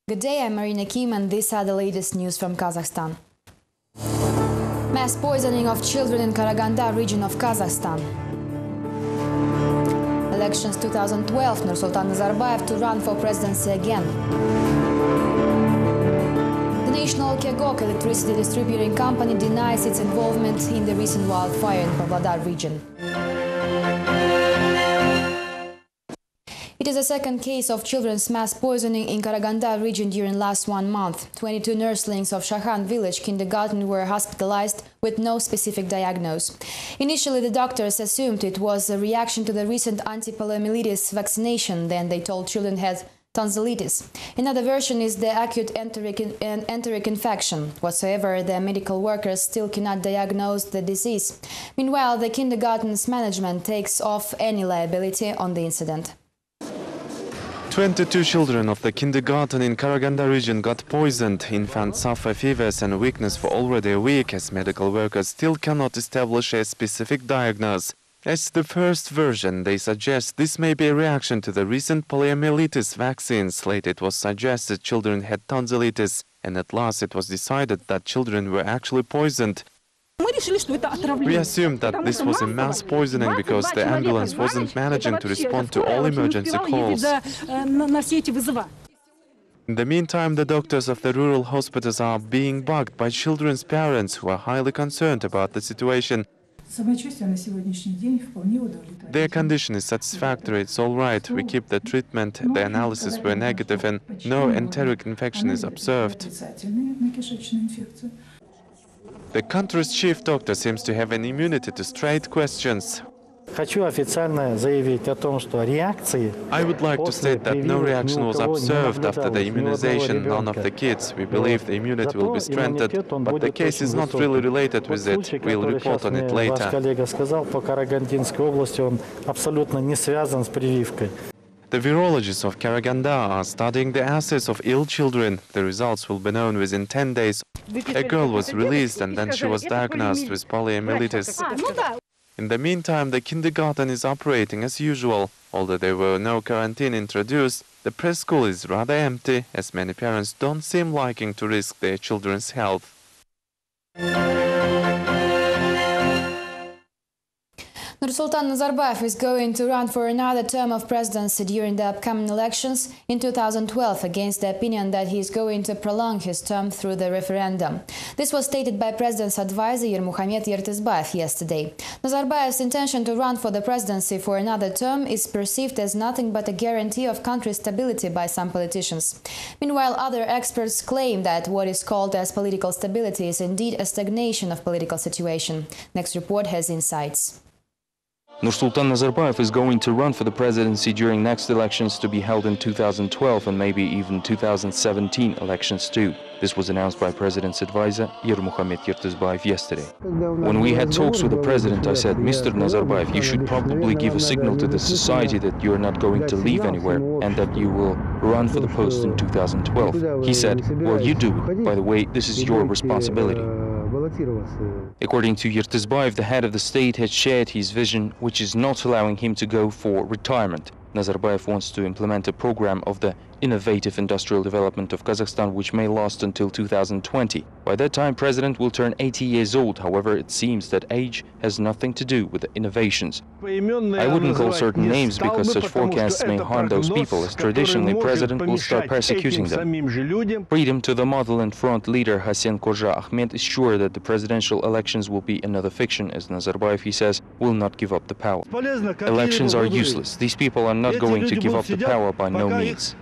Good day, I'm Marina Kim, and these are the latest news from Kazakhstan. Mass poisoning of children in Karaganda region of Kazakhstan. Elections 2012, Nursultan Nazarbayev to run for presidency again. The National Kegok electricity distributing company denies its involvement in the recent wildfire in Pavlodar region. It is the second case of children's mass poisoning in Karaganda region during last 1 month. 22 nurslings of Shahan village kindergarten were hospitalized with no specific diagnosis. Initially, the doctors assumed it was a reaction to the recent anti-poliomyelitis vaccination. Then they told children had tonsillitis. Another version is the acute enteric infection. Whatsoever, the medical workers still cannot diagnose the disease. Meanwhile, the kindergarten's management takes off any liability on the incident. 22 children of the kindergarten in Karaganda region got poisoned. Infants suffer fevers and weakness for already a week, as medical workers still cannot establish a specific diagnosis. As the first version, they suggest this may be a reaction to the recent poliomyelitis vaccines. Later it was suggested children had tonsillitis, and at last it was decided that children were actually poisoned. We assumed that this was a mass poisoning because the ambulance wasn't managing to respond to all emergency calls. In the meantime, the doctors of the rural hospitals are being bugged by children's parents who are highly concerned about the situation. Their condition is satisfactory, it's all right, we keep the treatment, the analysis were negative and no enteric infection is observed. The country's chief doctor seems to have an immunity to straight questions. I would like to state that no reaction was observed after the immunization, none of the kids. We believe the immunity will be strengthened, but the case is not really related with it. We'll report on it later. The virologists of Karaganda are studying the assays of ill children. The results will be known within 10 days. A girl was released and then she was diagnosed with poliomyelitis. In the meantime, the kindergarten is operating as usual. Although there were no quarantine introduced, the preschool is rather empty, as many parents don't seem liking to risk their children's health. Nursultan Nazarbayev is going to run for another term of presidency during the upcoming elections in 2012 against the opinion that he is going to prolong his term through the referendum. This was stated by President's advisor Yermuhamed Yertezbayev yesterday. Nazarbayev's intention to run for the presidency for another term is perceived as nothing but a guarantee of country's stability by some politicians. Meanwhile, other experts claim that what is called as political stability is indeed a stagnation of political situation. Next report has insights. Nursultan Nazarbayev is going to run for the presidency during next elections to be held in 2012 and maybe even 2017 elections too. This was announced by President's advisor Yermuhamed Yertezbayev yesterday. When we had talks with the President, I said, Mr. Nazarbayev, you should probably give a signal to the society that you are not going to leave anywhere and that you will run for the post in 2012. He said, well, you do it. By the way, this is your responsibility. According to Yertezbayev, the head of the state had shared his vision, which is not allowing him to go for retirement. Nazarbayev wants to implement a program of the innovative industrial development of Kazakhstan, which may last until 2020. By that time, President will turn 80 years old. However, it seems that age has nothing to do with the innovations. I wouldn't call certain names because such forecasts may harm those people, as traditionally President will start persecuting them. Freedom to the Motherland Front leader Hasan Koja Ahmed is sure that the presidential elections will be another fiction, as Nazarbayev, he says, will not give up the power. Elections are useless. These people are not going to give up the power by no means.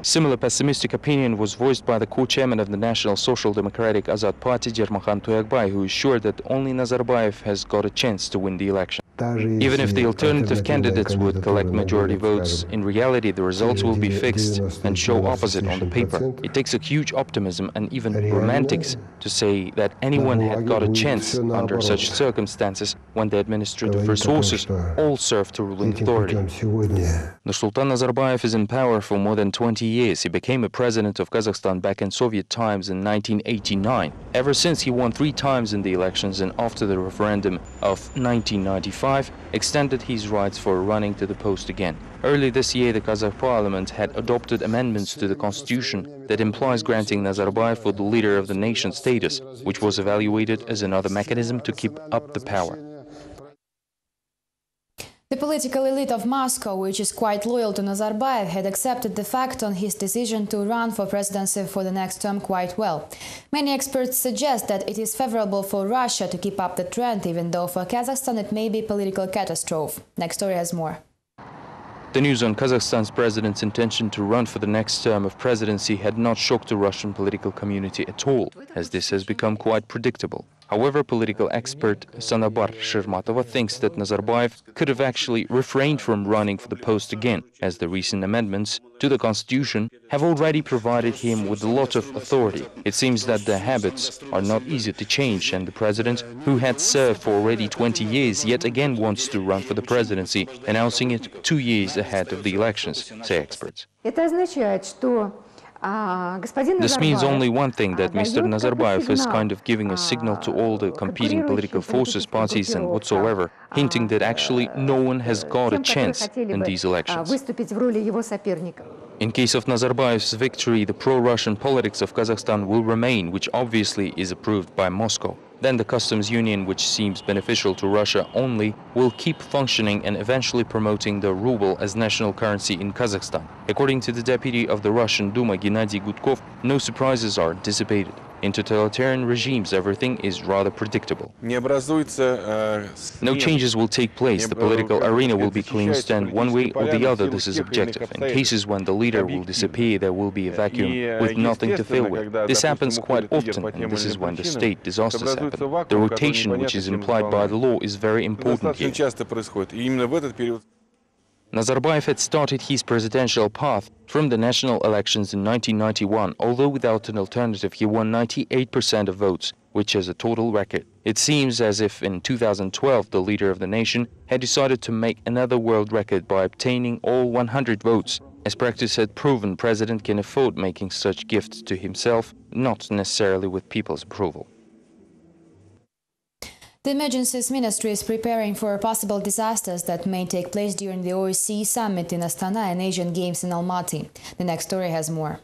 Similar pessimistic opinion was voiced by the co-chairman of the National Social Democratic Azad Party, Jermakhan Toyakbay, who is sure that only Nazarbayev has got a chance to win the election. Even if the alternative candidates would collect majority votes, in reality the results will be fixed and show opposite on the paper. It takes a huge optimism and even romantics to say that anyone had got a chance under such circumstances when the administrative resources all serve to ruling authority. Nursultan Nazarbayev is in power for more than than 20 years. He became a president of Kazakhstan back in Soviet times in 1989. Ever since, he won 3 times in the elections, and after the referendum of 1995, extended his rights for running to the post again. Early this year, the Kazakh parliament had adopted amendments to the constitution that implies granting Nazarbayev for the leader of the nation status, which was evaluated as another mechanism to keep up the power. The political elite of Moscow, which is quite loyal to Nazarbayev, had accepted the fact on his decision to run for presidency for the next term quite well. Many experts suggest that it is favorable for Russia to keep up the trend, even though for Kazakhstan it may be a political catastrophe. Next story has more. The news on Kazakhstan's president's intention to run for the next term of presidency had not shocked the Russian political community at all, as this has become quite predictable. However, political expert Sanabar Shirmatova thinks that Nazarbayev could have actually refrained from running for the post again, as the recent amendments to the constitution have already provided him with a lot of authority. It seems that the habits are not easy to change, and the president, who had served for already 20 years, yet again wants to run for the presidency, announcing it 2 years ahead of the elections, say experts. This means only one thing, that Mr. Nazarbayev is kind of giving a signal to all the competing political forces, parties and whatsoever, hinting that actually no one has got a chance in these elections. In case of Nazarbayev's victory, the pro-Russian politics of Kazakhstan will remain, which obviously is approved by Moscow. Then the customs union, which seems beneficial to Russia only, will keep functioning and eventually promoting the ruble as national currency in Kazakhstan. According to the deputy of the Russian Duma, Gennady Gudkov, no surprises are anticipated. In totalitarian regimes, everything is rather predictable. No changes will take place. The political arena will be cleansed, and one way or the other, this is objective. In cases when the leader will disappear, there will be a vacuum with nothing to fill with. This happens quite often, and this is when the state disasters happen. The rotation, which is implied by the law, is very important here. Nazarbayev had started his presidential path from the national elections in 1991. Although without an alternative, he won 98% of votes, which is a total record. It seems as if in 2012 the leader of the nation had decided to make another world record by obtaining all 100 votes. As practice had proven, president can afford making such gifts to himself, not necessarily with people's approval. The Emergencies Ministry is preparing for possible disasters that may take place during the OSCE summit in Astana and Asian Games in Almaty. The next story has more.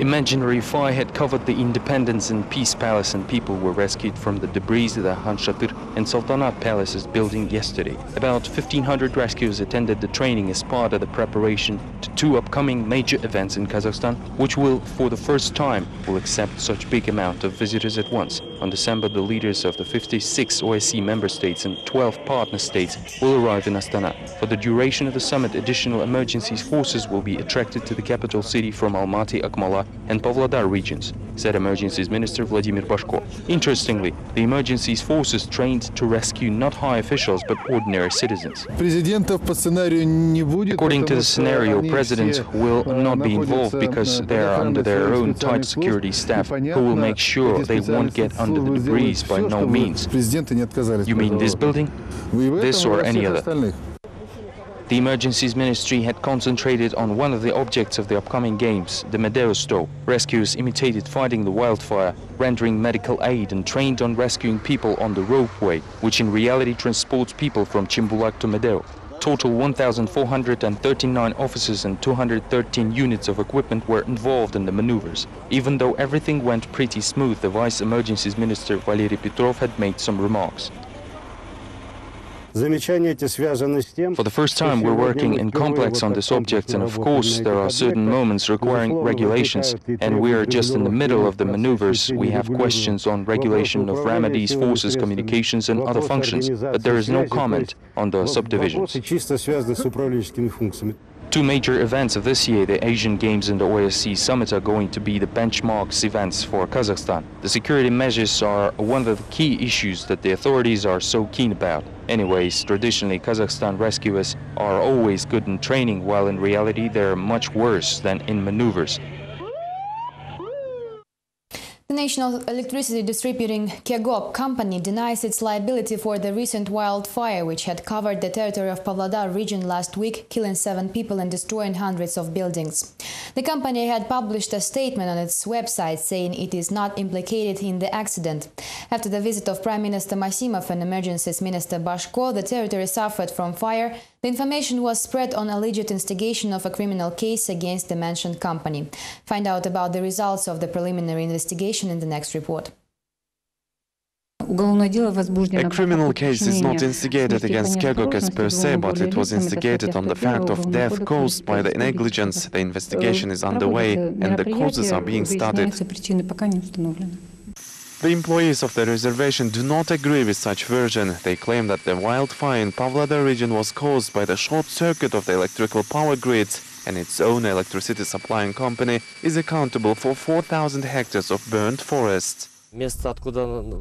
Imaginary fire had covered the Independence and Peace Palace, and people were rescued from the debris of the Han Shatir and Sultanat Palaces building yesterday. About 1,500 rescuers attended the training as part of the preparation to 2 upcoming major events in Kazakhstan, which will, for the first time, accept such big amount of visitors at once. On December, the leaders of the 56 OSCE member states and 12 partner states will arrive in Astana. For the duration of the summit, additional emergencies forces will be attracted to the capital city from Almaty, Akmala and Pavlodar regions, said Emergencies Minister Vladimir Bashko. Interestingly, the emergencies forces trained to rescue not high officials but ordinary citizens. According to the scenario, President will not be involved because they are under their own tight security staff who will make sure they won't get under the debris by no means. You mean this building? This or any other? The Emergencies Ministry had concentrated on one of the objects of the upcoming games, the Medeo stove. Rescuers imitated fighting the wildfire, rendering medical aid, and trained on rescuing people on the ropeway, which in reality transports people from Chimbulak to Medeo. Total 1,439 officers and 213 units of equipment were involved in the maneuvers. Even though everything went pretty smooth, the Vice Emergencies Minister Valery Petrov had made some remarks. For the first time, we're working in complex on this object, and of course there are certain moments requiring regulations, and we are just in the middle of the maneuvers. We have questions on regulation of remedies, forces, communications and other functions, but there is no comment on the subdivisions. 2 major events of this year, the Asian Games and the OSCE Summit, are going to be the benchmarks events for Kazakhstan. The security measures are one of the key issues that the authorities are so keen about. Anyways, traditionally Kazakhstan rescuers are always good in training, while in reality they're much worse than in maneuvers. The national electricity distributing Kegop company denies its liability for the recent wildfire, which had covered the territory of Pavlodar region last week, killing 7 people and destroying hundreds of buildings. The company had published a statement on its website saying it is not implicated in the accident. After the visit of Prime Minister Masimov and Emergencies Minister Bashko, the territory suffered from fire. The information was spread on alleged instigation of a criminal case against the mentioned company. Find out about the results of the preliminary investigation in the next report. A criminal case is not instigated against Kegok as per se, but it was instigated on the fact of death caused by the negligence. The investigation is underway and the causes are being studied. The employees of the reservation do not agree with such version. They claim that the wildfire in Pavlodar region was caused by the short circuit of the electrical power grids, and its own electricity supplying company is accountable for 4,000 hectares of burnt forest.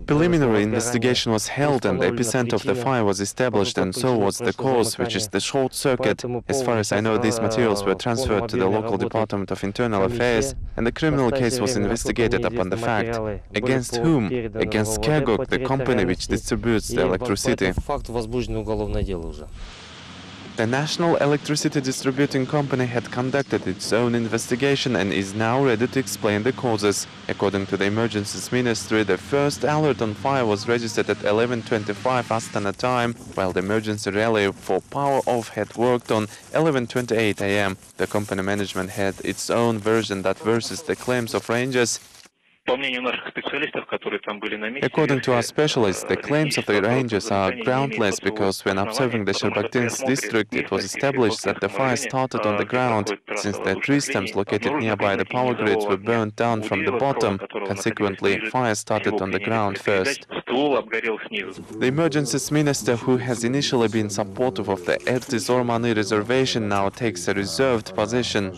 Preliminary investigation was held and the epicenter of the fire was established, and so was the cause, which is the short circuit. As far as I know, these materials were transferred to the local Department of Internal Affairs and the criminal case was investigated upon the fact. Against whom? Against Kegok, the company which distributes the electricity. The National Electricity Distributing Company had conducted its own investigation and is now ready to explain the causes. According to the Emergencies Ministry, the first alert on fire was registered at 11:25 Astana time, while the emergency relay for power off had worked on 11:28 am. The company management had its own version that versus the claims of rangers. According to our specialists, the claims of the rangers are groundless because when observing the Sherbaktinsk district, it was established that the fire started on the ground, since the tree stems located nearby the power grids were burned down from the bottom. Consequently, fire started on the ground first. The Emergencies Minister, who has initially been supportive of the Ertis Ormani reservation, now takes a reserved position.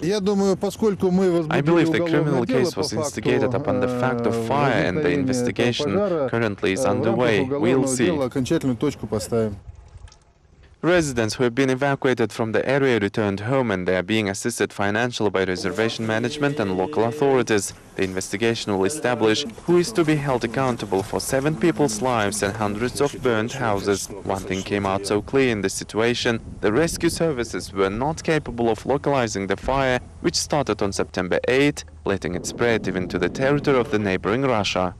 I believe the criminal case was instigated upon the fact of fire and the investigation currently is underway. We'll see. Residents who have been evacuated from the area returned home and they are being assisted financially by reservation management and local authorities. The investigation will establish who is to be held accountable for 7 people's lives and hundreds of burnt houses. One thing came out so clear in this situation: the rescue services were not capable of localizing the fire, which started on September 8, letting it spread even to the territory of the neighboring Russia.